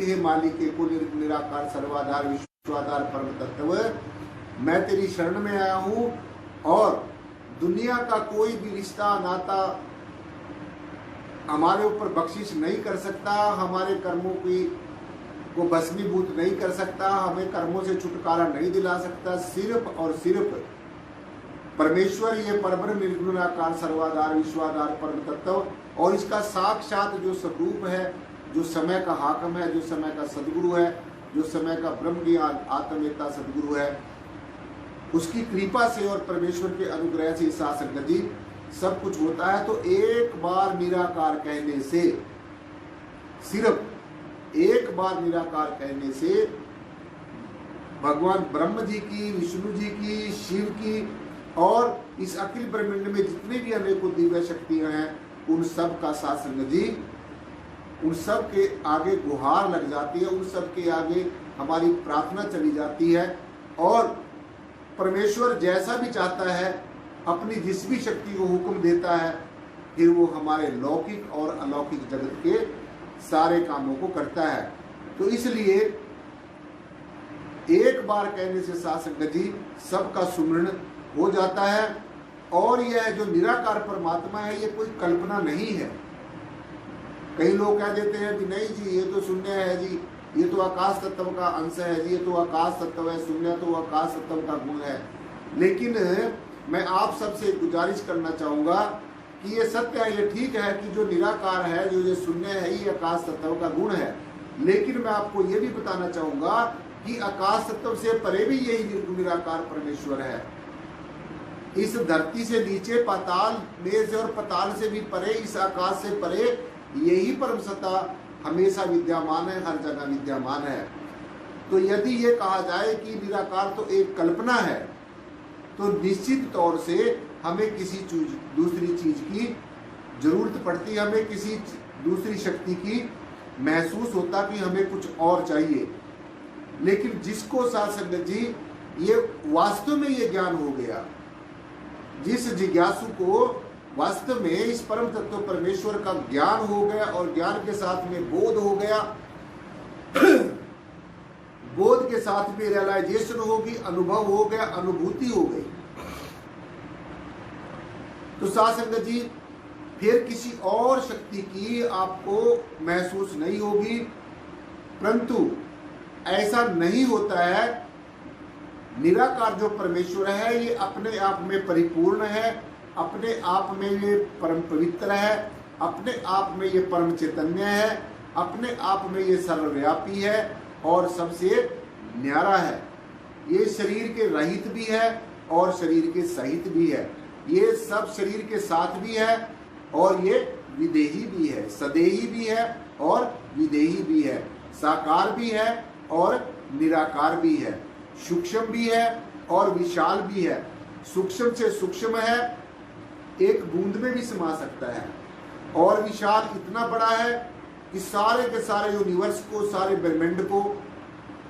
हे मालिक को निराकार सर्वाधार विश्वाधार परम तत्व, मैं तेरी शरण में आया हूँ और दुनिया का कोई भी रिश्ता नाता हमारे ऊपर बख्शिश नहीं कर सकता, हमारे कर्मों की को भस्मीभूत नहीं कर सकता, हमें कर्मों से छुटकारा नहीं दिला सकता। सिर्फ और सिर्फ परमेश्वर ये परब्रह्म निर्गुणाकार सर्वाधार विश्वाधार परम तत्व और इसका साक्षात जो स्वरूप है, जो समय का हाकम है, जो समय का सदगुरु है, जो समय का ब्रह्म ज्ञान आत्मवेता सदगुरु है, उसकी कृपा से और परमेश्वर के अनुग्रह से सासंगत जी सब कुछ होता है। तो एक बार निराकार कहने से, सिर्फ एक बार निराकार कहने से भगवान ब्रह्म जी की, विष्णु जी की, शिव की और इस अखिल ब्रह्मांड में जितने भी अनेकों दिव्य शक्तियां हैं, उन सब का सासंग जी, उन सब के आगे गुहार लग जाती है, उन सब के आगे हमारी प्रार्थना चली जाती है और परमेश्वर जैसा भी चाहता है, अपनी जिस भी शक्ति को हुक्म देता है, फिर वो हमारे लौकिक और अलौकिक जगत के सारे कामों को करता है। तो इसलिए एक बार कहने से सासंग जी सबका सुमरण हो जाता है। और यह जो निराकार परमात्मा है, ये कोई कल्पना नहीं है। कई लोग कह देते हैं कि नहीं जी, ये तो शून्य है जी, ये तो आकाश तत्व का अंश है जी, ये तो आकाश तत्व है, शून्य तो आकाश तत्व का गुण है। लेकिन मैं आप सबसे गुजारिश करना चाहूंगा कि ये सत्य है, ये ठीक है कि जो निराकार है, जो ये शून्य है, ये आकाश तत्व का गुण है। लेकिन मैं आपको ये भी बताना चाहूंगा कि आकाश तत्व से परे भी यही निराकार परमेश्वर है। इस धरती से नीचे पाताल में से और पाताल से भी परे, इस आकाश से परे यही परम सत्ता हमेशा विद्यमान है, हर जगह विद्यमान है। तो यदि ये कहा जाए कि निराकार तो एक कल्पना है, तो निश्चित तौर से हमें किसी दूसरी चीज की जरूरत पड़ती है, हमें किसी दूसरी शक्ति की महसूस होता कि हमें कुछ और चाहिए। लेकिन जिसको सासंगत जी ये वास्तव में ये ज्ञान हो गया, जिस जिज्ञासु को वास्तव में इस परम तत्व परमेश्वर का ज्ञान हो गया और ज्ञान के साथ में बोध हो गया, बोध के साथ में रियलाइजेशन होगी, अनुभव हो गया, अनुभूति हो गई, तो सासंगत जी फिर किसी और शक्ति की आपको महसूस नहीं होगी। परंतु ऐसा नहीं होता है। निराकार जो परमेश्वर है, ये अपने आप में परिपूर्ण है, अपने आप में ये परम पवित्र है, अपने आप में ये परम चैतन्य है, अपने आप में ये सर्वव्यापी है और सबसे न्यारा है। ये शरीर के रहित भी है और शरीर के सहित भी है, ये सब शरीर के साथ भी है और ये विदेही भी है, सदेही भी है और विदेही भी है, साकार भी है और निराकार भी है, सूक्ष्म भी है और विशाल भी है। सूक्ष्म से सूक्ष्म है, एक बूंद में भी समा सकता है, और विशाल इतना बड़ा है कि सारे के सारे यूनिवर्स को, सारे ब्रह्मांड को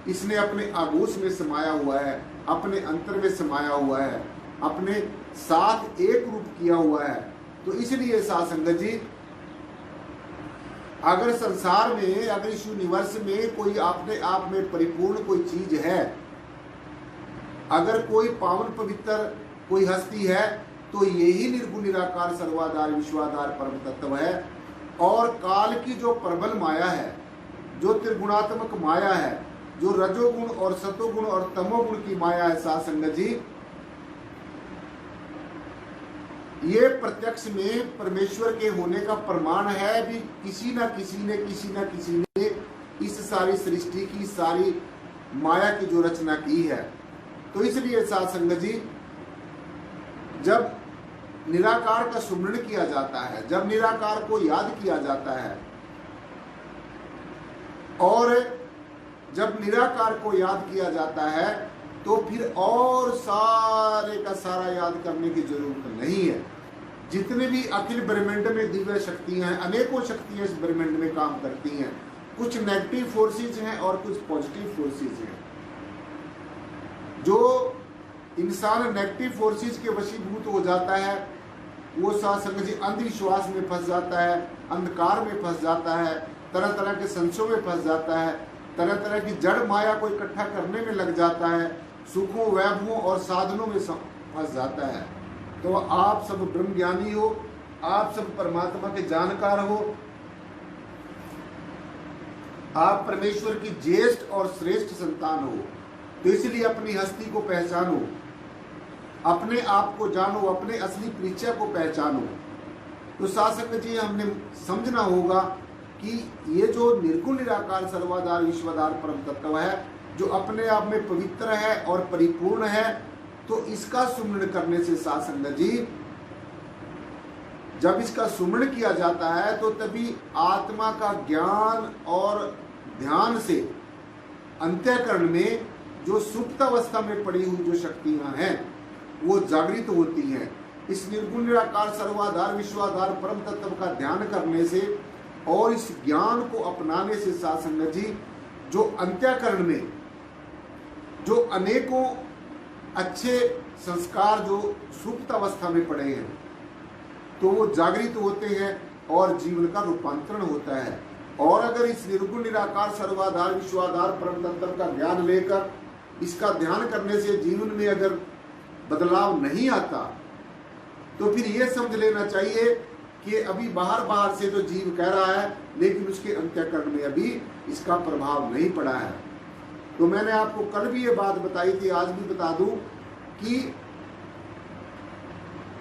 इसने अपने आगोश में समाया हुआ है, अपने अंतर में समाया हुआ है, अपने साथ एक रूप किया हुआ है। तो इसलिए सासंगत जी, अगर संसार में, अगर इस यूनिवर्स में कोई अपने आप में परिपूर्ण कोई चीज है, अगर कोई पावन पवित्र कोई हस्ती है, तो यही निर्गुण निराकार सर्वाधार विश्वाधार परम तत्व है। और काल की जो प्रबल माया है, जो त्रिगुणात्मक माया है, जो रजोगुण और सतोगुण और तमोगुण की माया है सासंगत जी, ये प्रत्यक्ष में परमेश्वर के होने का प्रमाण है। भी किसी न किसी ने इस सारी सृष्टि की, सारी माया की जो रचना की है। तो इसलिए सासंगत जी, जब निराकार का सुमरण किया जाता है, जब निराकार को याद किया जाता है, और जब निराकार को याद किया जाता है, तो फिर और सारे का सारा याद करने की जरूरत नहीं है। जितने भी अखिल ब्रह्मांड में दिव्य शक्तियां हैं, अनेकों शक्तियां इस ब्रह्मांड में काम करती हैं। कुछ नेगेटिव फोर्सेज हैं और कुछ पॉजिटिव फोर्सेज हैं। जो इंसान नेगेटिव फोर्सेज के वशीभूत हो जाता है, वो सासंगत जी अंधविश्वास में फंस जाता है, अंधकार में फंस जाता है, तरह तरह के संशयों में फंस जाता है, तरह तरह की जड़ माया को इकट्ठा करने में लग जाता है, सुखों वैभवों और साधनों में फंस जाता है। तो आप सब ब्रह्म ज्ञानी हो, आप सब परमात्मा के जानकार हो, आप परमेश्वर की ज्येष्ठ और श्रेष्ठ संतान हो। तो इसलिए अपनी हस्ती को पहचानो, अपने आप को जानो, अपने असली परिचय को पहचानो। तो शासक जी हमने समझना होगा कि ये जो निर्गुण निराकार सर्वाधार विश्वाधार परम तत्व है, जो अपने आप में पवित्र है और परिपूर्ण है, तो इसका सुमरण करने से शासक जी, जब इसका सुमरण किया जाता है तो तभी आत्मा का ज्ञान और ध्यान से अंतःकरण में जो सुप्त अवस्था में पड़ी हुई जो शक्तियां हैं वो जागृत होती हैं। इस निर्गुण निराकार सर्वाधार विश्वाधार परम तत्व का ध्यान करने से और इस ज्ञान को अपनाने से शासक जी, जो अंतःकरण में जो अनेकों अच्छे संस्कार जो सुप्त अवस्था में पड़े हैं, तो वो जागृत होते हैं और जीवन का रूपांतरण होता है। और अगर इस निर्गुण निराकार सर्वाधार विश्वाधार परम तत्व का ज्ञान लेकर इसका ध्यान करने से जीवन में अगर बदलाव नहीं आता, तो फिर ये समझ लेना चाहिए कि अभी बाहर से तो जीव कह रहा है, लेकिन उसके अंतःकरण में अभी इसका प्रभाव नहीं पड़ा है। तो मैंने आपको कल भी ये बात बताई थी, आज भी बता दूं कि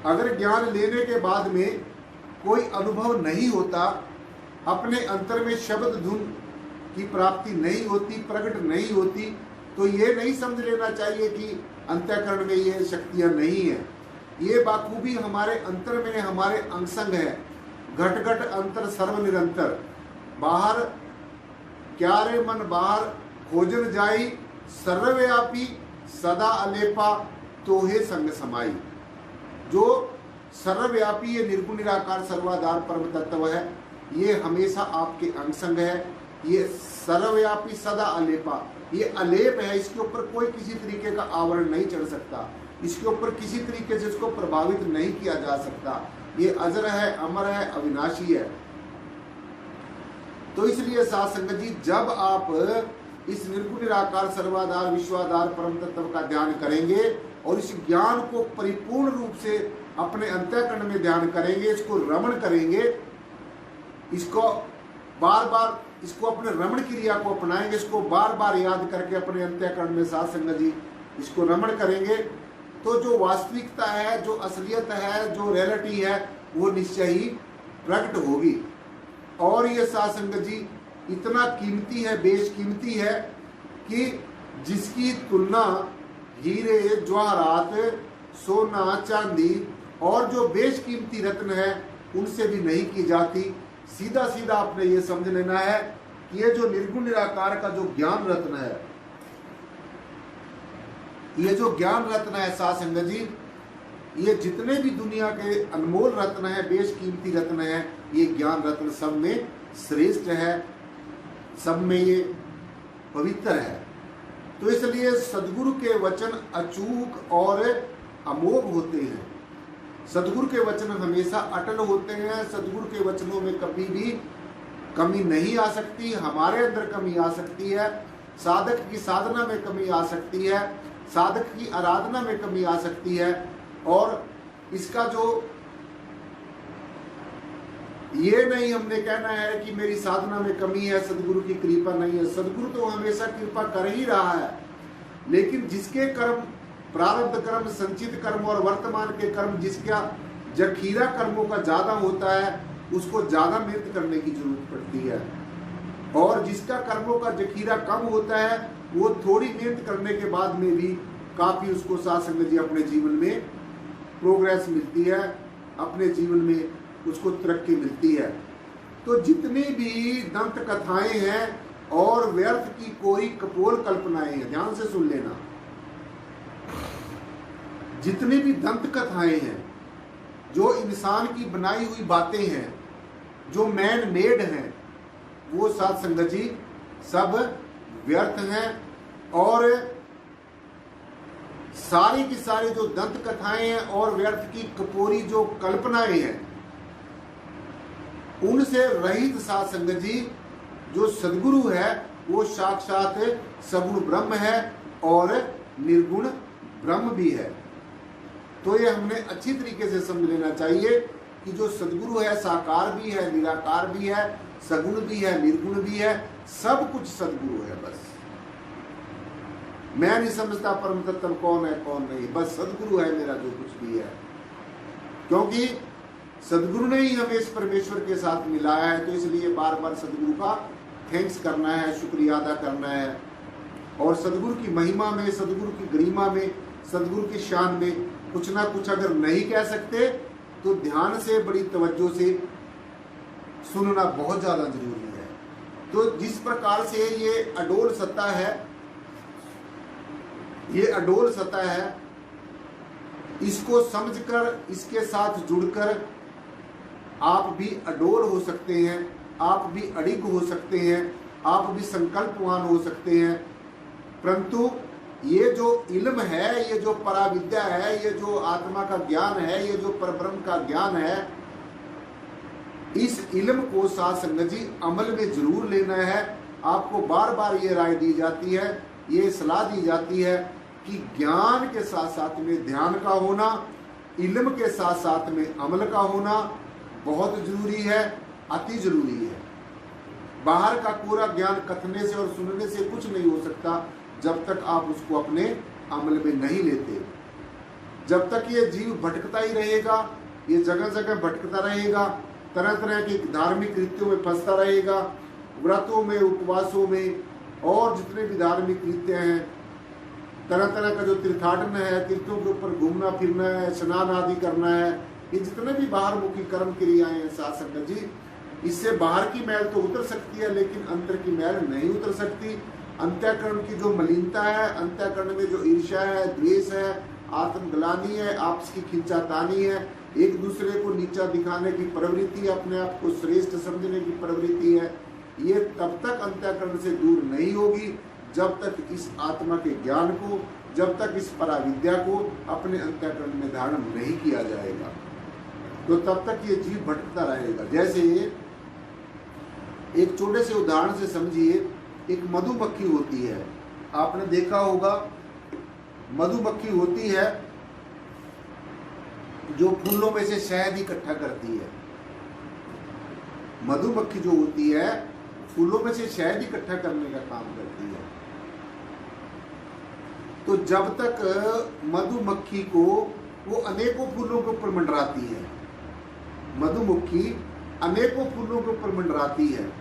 अगर ज्ञान लेने के बाद में कोई अनुभव नहीं होता, अपने अंतर में शब्द धुन की प्राप्ति नहीं होती, प्रकट नहीं होती, तो ये नहीं समझ लेना चाहिए कि अंतःकरण में ये शक्तियां नहीं है। ये बाखूबी हमारे अंतर में हमारे अंगसंग है। घट घट अंतर सर्व निरंतर, बाहर क्या रे मन बाहर खोजन जाई, सर्वव्यापी सदा अलेपा तोहे संग समाई। जो सर्वव्यापी ये निर्गुण निराकार सर्वाधार परम तत्व है, ये हमेशा आपके अंगसंग है। ये सर्वव्यापी सदा अलेपा, ये अलेप है, इसके ऊपर कोई किसी तरीके का आवरण नहीं चढ़ सकता, इसके ऊपर किसी तरीके से इसको प्रभावित नहीं किया जा सकता। ये अजर है, अमर है, अविनाशी है। तो इसलिए साध संगत जी, जब आप इस निर्गुण निराकार सर्वाधार विश्वाधार परम तत्व का ध्यान करेंगे और इस ज्ञान को परिपूर्ण रूप से अपने अंतःकरण में ध्यान करेंगे, इसको रमण करेंगे, इसको बार बार इसको अपने रमण क्रिया को अपनाएंगे, इसको बार बार याद करके अपने अंतःकरण में साध संगत जी इसको रमण करेंगे, तो जो वास्तविकता है, जो असलियत है, जो रियलिटी है, वो निश्चय ही प्रकट होगी। और ये साध संगत जी इतना कीमती है, बेशकीमती है कि जिसकी तुलना हीरे जवाहरात सोना चांदी और जो बेशकीमती रत्न है उनसे भी नहीं की जाती। सीधा सीधा आपने ये समझ लेना है कि ये जो निर्गुण निराकार का जो ज्ञान रत्न है, ये जो ज्ञान रत्न है साध संगत जी, ये जितने भी दुनिया के अनमोल रत्न है, बेशकीमती रत्न है, ये ज्ञान रत्न सब में श्रेष्ठ है, सब में ये पवित्र है। तो इसलिए सदगुरु के वचन अचूक और अमोघ होते हैं। सदगुरु के वचन हमेशा अटल होते हैं। सदगुरु के वचनों में कभी भी कमी नहीं आ सकती। हमारे अंदर कमी आ सकती है, साधक की साधना में कमी आ सकती है, साधक की आराधना में कमी आ सकती है। और इसका जो ये नहीं हमने कहना है कि मेरी साधना में कमी है, सदगुरु की कृपा नहीं है। सदगुरु तो हमेशा कृपा कर ही रहा है, लेकिन जिसके कर्म, प्रारब्ध कर्म, संचित कर्म और वर्तमान के कर्म, जिसका जखीरा कर्मों का ज्यादा होता है, उसको ज्यादा मेहनत करने की जरूरत पड़ती है। और जिसका कर्मों का जखीरा कम होता है, वो थोड़ी मेहनत करने के बाद में भी काफी उसको साध संगत जी अपने जीवन में प्रोग्रेस मिलती है, अपने जीवन में उसको तरक्की मिलती है। तो जितनी भी दंत कथाएं हैं और व्यर्थ की कोई कपोल कल्पनाएं हैं, ध्यान से सुन लेना, जितनी भी दंत कथाएं हैं, जो इंसान की बनाई हुई बातें हैं, जो मैन मेड हैं, वो साध संगत जी सब व्यर्थ हैं। और सारी की सारी जो दंत कथाएं हैं और व्यर्थ की कपोरी जो कल्पनाएं हैं, उनसे रहित साध संगत जी जो सदगुरु है वो साक्षात सगुण ब्रह्म है और निर्गुण ब्रह्म भी है। तो ये हमने अच्छी तरीके से समझ लेना चाहिए कि जो सदगुरु है साकार भी है, निराकार भी है, सगुण भी है, निर्गुण भी है, सब कुछ सदगुरु है। बस मैं नहीं समझता परम तत्व कौन है कौन नहीं, बस सदगुरु है मेरा जो कुछ भी है, क्योंकि सदगुरु ने ही हमें इस परमेश्वर के साथ मिलाया है। तो इसलिए बार बार सदगुरु का थैंक्स करना है, शुक्रिया अदा करना है। और सदगुरु की महिमा में, सदगुरु की गरिमा में, सदगुरु की शान में कुछ ना कुछ अगर नहीं कह सकते तो ध्यान से, बड़ी तवज्जो से सुनना बहुत ज्यादा जरूरी है। तो जिस प्रकार से ये अडोल सत्ता है, ये अडोल सत्ता है, इसको समझकर, इसके साथ जुड़कर आप भी अडोल हो सकते हैं, आप भी अडिग हो सकते हैं, आप भी संकल्पवान हो सकते हैं। परंतु ये जो इल्म है, ये जो पराविद्या है, ये जो आत्मा का ज्ञान है, ये जो परब्रह्म का ज्ञान है, इस इल्म को साथ संगत जी अमल में जरूर लेना है। आपको बार बार ये राय दी जाती है, ये सलाह दी जाती है कि ज्ञान के साथ साथ में ध्यान का होना, इल्म के साथ साथ में अमल का होना बहुत जरूरी है, अति जरूरी है। बाहर का पूरा ज्ञान कथने से और सुनने से कुछ नहीं हो सकता जब तक आप उसको अपने अमल में नहीं लेते। जब तक ये जीव भटकता ही रहेगा, ये जगह जगह भटकता रहेगा, तरह तरह के धार्मिक कृत्यों में फंसता रहेगा, व्रतों में, उपवासों में, और जितने भी धार्मिक कृत्य हैं, तरह तरह का जो तीर्थाटन है, तीर्थों के ऊपर घूमना फिरना है, स्नान आदि करना है, ये जितने भी बाहर मुखी कर्म क्रियाएं हैं साथ संगत जी, इससे बाहर की मैल तो उतर सकती है लेकिन अंतर की मैल नहीं उतर सकती। अंतःकरण की जो मलिनता है, अंतःकरण में जो ईर्ष्या है, द्वेष है, आत्मग्लानि है, आपस की खिंचातानी है, एक दूसरे को नीचा दिखाने की प्रवृत्ति, अपने आप को श्रेष्ठ समझने की प्रवृत्ति है, ये तब तक अंतःकरण से दूर नहीं होगी जब तक इस आत्मा के ज्ञान को, जब तक इस पराविद्या को अपने अंतःकरण में धारण नहीं किया जाएगा। तो तब तक ये जीव भटकता रहेगा। जैसे एक छोटे से उदाहरण से समझिए, एक मधुमक्खी होती है, आपने देखा होगा मधुमक्खी होती है जो फूलों में से शहद इकट्ठा करती है। मधुमक्खी जो होती है फूलों में से शहद इकट्ठा करने का काम करती है। तो जब तक मधुमक्खी को वो अनेकों फूलों के ऊपर मंडराती है, मधुमक्खी अनेकों फूलों के ऊपर मंडराती है,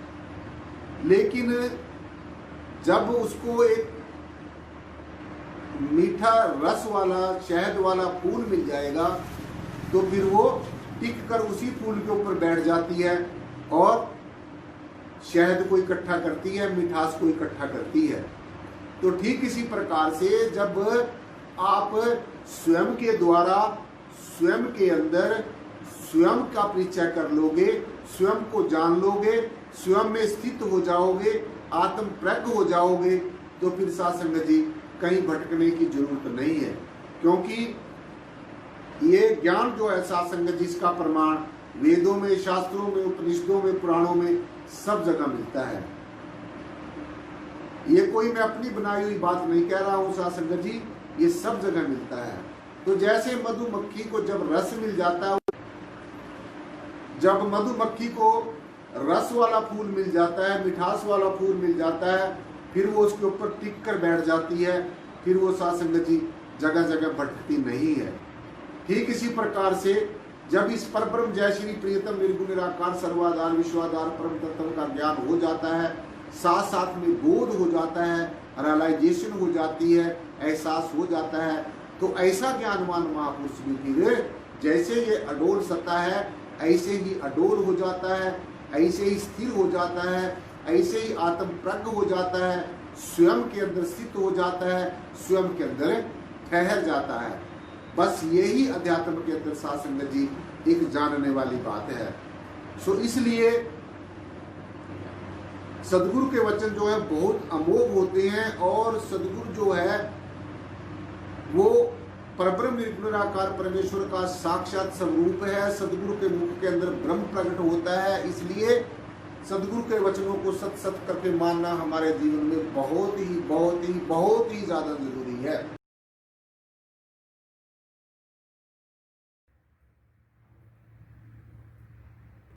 लेकिन जब उसको एक मीठा रस वाला, शहद वाला फूल मिल जाएगा तो फिर वो टिक कर उसी फूल के ऊपर बैठ जाती है और शहद को इकट्ठा करती है, मिठास को इकट्ठा करती है। तो ठीक इसी प्रकार से जब आप स्वयं के द्वारा, स्वयं के अंदर स्वयं का परिचय कर लोगे, स्वयं को जान लोगे, स्वयं में स्थित हो जाओगे, आत्म प्रज्ञ हो जाओगे, तो फिर साथ संगत जी कहीं भटकने की जरूरत नहीं है। क्योंकि ये ज्ञान जो है साथ संगत जी, इसका प्रमाण वेदों में, शास्त्रों में, उपनिषदों में, पुराणों में सब जगह मिलता है। ये कोई मैं अपनी बनाई हुई बात नहीं कह रहा हूं साथ संगत जी, ये सब जगह मिलता है। तो जैसे मधुमक्खी को जब रस मिल जाता है, जब मधुमक्खी को रस वाला फूल मिल जाता है, मिठास वाला फूल मिल जाता है, फिर वो उसके ऊपर टिक कर बैठ जाती है, फिर वो साथ संगत जी जगह जगह भटकती नहीं है। ठीक इसी प्रकार से जब इस परब्रह्म जय श्री प्रियतम निर्गुण निराकार सर्वाधार विश्वाधार परम तत्व का ज्ञान हो जाता है, साथ साथ में बोध हो जाता है, रियलाइजेशन हो जाती है, एहसास हो जाता है, तो ऐसा ज्ञानवान महापुरुष भी फिर जैसे ये अडोल सत्ता है ऐसे ही अडोल हो जाता है, ऐसे ही स्थिर हो जाता है, ऐसे ही आत्म प्रज्ञ हो जाता है, स्वयं के अंदर स्थित हो जाता है, स्वयं के अंदर ठहर जाता है। बस यही अध्यात्म के अंदर साथ संगत जी एक जानने वाली बात है। सो इसलिए सदगुरु के वचन जो है बहुत अमोघ होते हैं, और सदगुरु जो है वो परब्रह्म निर्गुणाकार परमेश्वर का साक्षात स्वरूप है। सदगुरु के मुख के अंदर ब्रह्म प्रकट होता है, इसलिए सदगुरु के वचनों को सत सत करके मानना हमारे जीवन में बहुत ही ज़्यादा जरूरी है।